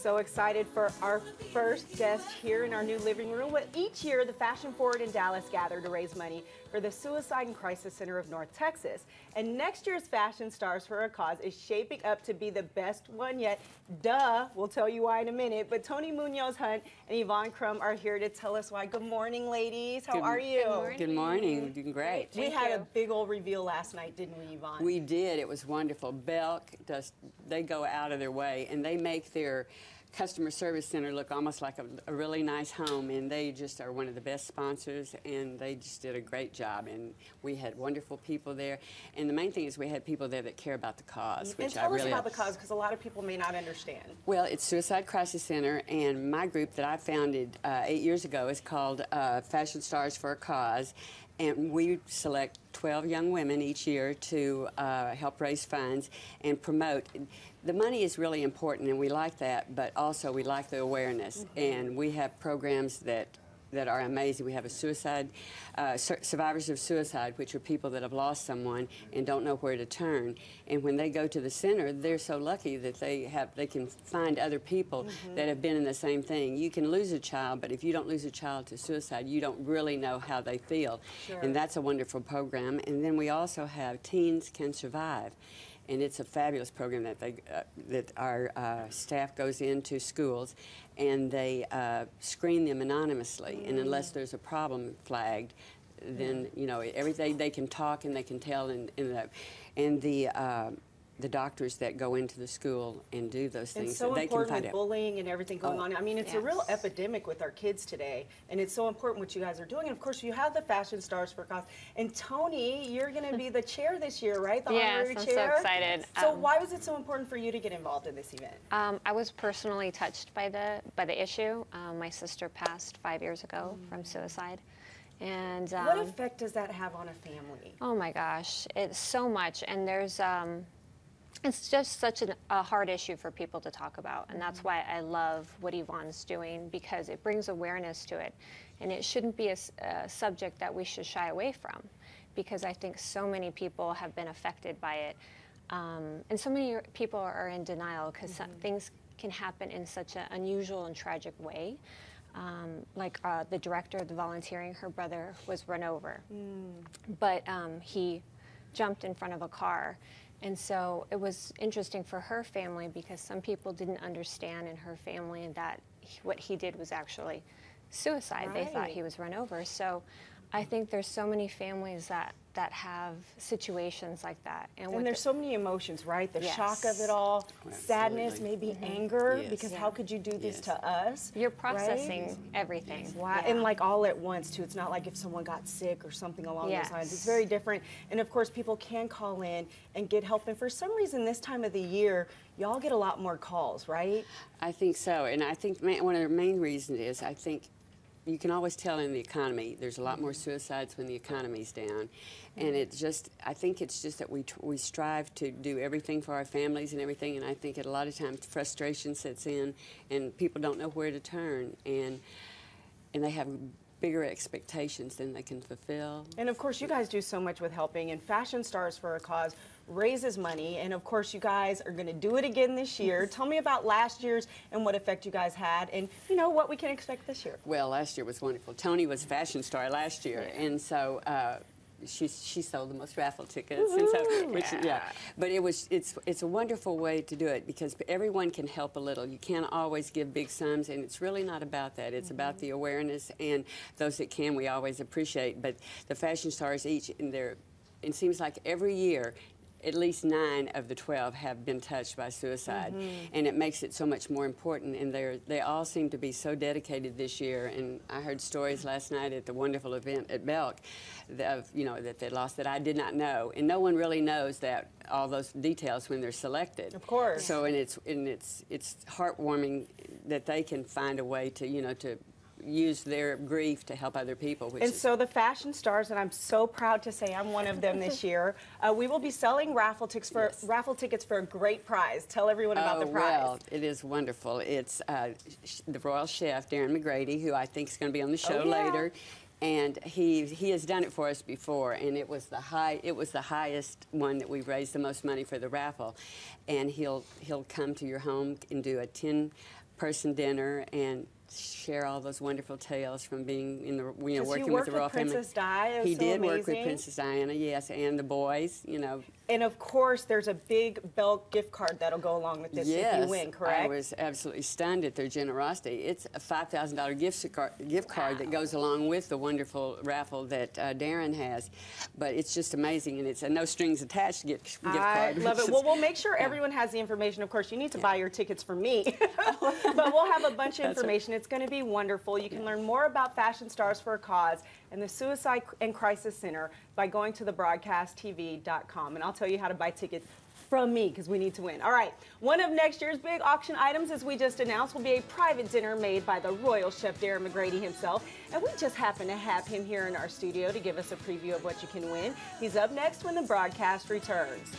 so excited for our first guest here in our new living room. Well, each year, the Fashion Forward in Dallas gather to raise money for the Suicide and Crisis Center of North Texas. And next year's Fashion Stars for a Cause is shaping up to be the best one yet. Duh, we'll tell you why in a minute. But Tony Munoz-Hunt and Yvonne Crum are here to tell us why. Good morning, ladies. How are you? Good morning. Good morning. Doing great. We had a big old reveal last night, didn't we, Yvonne? We did. It was wonderful. Belk they go out of their way, and they make their customer service center look almost like a really nice home, and they just are one of the best sponsors, and they just did a great job, and we had wonderful people there, and the main thing is we had people there that care about the cause, which I really... And tell us about the cause, because a lot of people may not understand. Well, it's Suicide Crisis Center, and my group that I founded 8 years ago is called Fashion Stars for a Cause, and we select 12 young women each year to help raise funds and promote. The money is really important, and we like that, but also we like the awareness. And we have programs that are amazing. We have a suicide, survivors of suicide, which are people that have lost someone and don't know where to turn. And when they go to the center, they're so lucky that they can find other people that have been in the same thing. You can lose a child, but if you don't lose a child to suicide, you don't really know how they feel. Sure. And that's a wonderful program. And then we also have Teens Can Survive. And it's a fabulous program that that our staff goes into schools, and they screen them anonymously. And unless there's a problem flagged, then they can talk and they can tell. And the doctors that go into the school and do those things, it's so they important can find with bullying and everything going on. I mean, it's a real epidemic with our kids today, and it's so important what you guys are doing. And of course, you have the Fashion Stars for a Cause. And Tony, you're going to be the chair this year, right? The honorary chair. Yes, I'm so excited. So why was it so important for you to get involved in this event? I was personally touched by the issue. My sister passed 5 years ago from suicide. And what effect does that have on a family? Oh my gosh, it's so much. And there's it's just such a hard issue for people to talk about, and that's why I love what Yvonne's doing, because it brings awareness to it, and it shouldn't be a subject that we should shy away from, because I think so many people have been affected by it, and so many people are in denial because things can happen in such an unusual and tragic way. Like the director of the volunteering, her brother was run over, but he jumped in front of a car. And so it was interesting for her family, because some people didn't understand in her family that what he did was actually suicide. Right. They thought he was run over. So I think there's so many families that have situations like that. And there's so many emotions, right? The shock of it all, sadness, maybe anger, because how could you do this to us? You're processing everything. Wow. And like all at once, too. It's not like if someone got sick or something along those lines. It's very different. And of course, people can call in and get help. And for some reason, this time of the year, y'all get a lot more calls, right? I think so. And I think one of the main reasons is, I think, you can always tell in the economy, there's a lot more suicides when the economy's down. And I think it's just that we strive to do everything for our families and everything, and I think a lot of times frustration sets in and people don't know where to turn, and they have bigger expectations than they can fulfill. And of course, you guys do so much with helping, and Fashion Stars for a Cause raises money, and of course you guys are going to do it again this year. Tell me about last year's and what effect you guys had, and what we can expect this year. Well, last year was wonderful. Tony was Fashion Star last year, and so she sold the most raffle tickets, and so but it's a wonderful way to do it, because everyone can help a little. You can't always give big sums, and it's really not about that. It's about the awareness, and those that can, we always appreciate. But the Fashion Stars each in their, it seems like every year, at least 9 of the 12 have been touched by suicide, and it makes it so much more important. And they all seem to be so dedicated this year. And I heard stories last night at the wonderful event at Belk of that they lost that I did not know, and no one really knows that all those details when they're selected. Of course. So it's heartwarming that they can find a way to to use their grief to help other people. So the Fashion Stars, and I'm so proud to say I'm one of them this year, we will be selling raffle tickets for a great prize. Tell everyone about the prize. Well, it is wonderful. It's the Royal Chef, Darren McGrady, who I think is going to be on the show later. And he has done it for us before, and it was the highest one that we've raised the most money for the raffle. And he'll come to your home and do a 10 person dinner and share all those wonderful tales from being in the, Does working he with work the with royal family. Princess Di? It was He so did work with amazing. Princess Diana, yes, and the boys, And of course, there's a big Belk gift card that'll go along with this if you win, correct? I was absolutely stunned at their generosity. It's a $5,000 gift card that goes along with the wonderful raffle that Darren has. But it's just amazing, and it's a no strings attached gift card. I love it. Well, we'll make sure everyone has the information. Of course, you need to buy your tickets from me. But we'll have a bunch of information. It's going to be wonderful. You can learn more about Fashion Stars for a Cause and the Suicide and Crisis Center by going to thebroadcasttv.com. And I'll tell you how to buy tickets from me because we need to win. All right. One of next year's big auction items, as we just announced, will be a private dinner made by the royal chef Darren McGrady himself. And we just happen to have him here in our studio to give us a preview of what you can win. He's up next when the broadcast returns.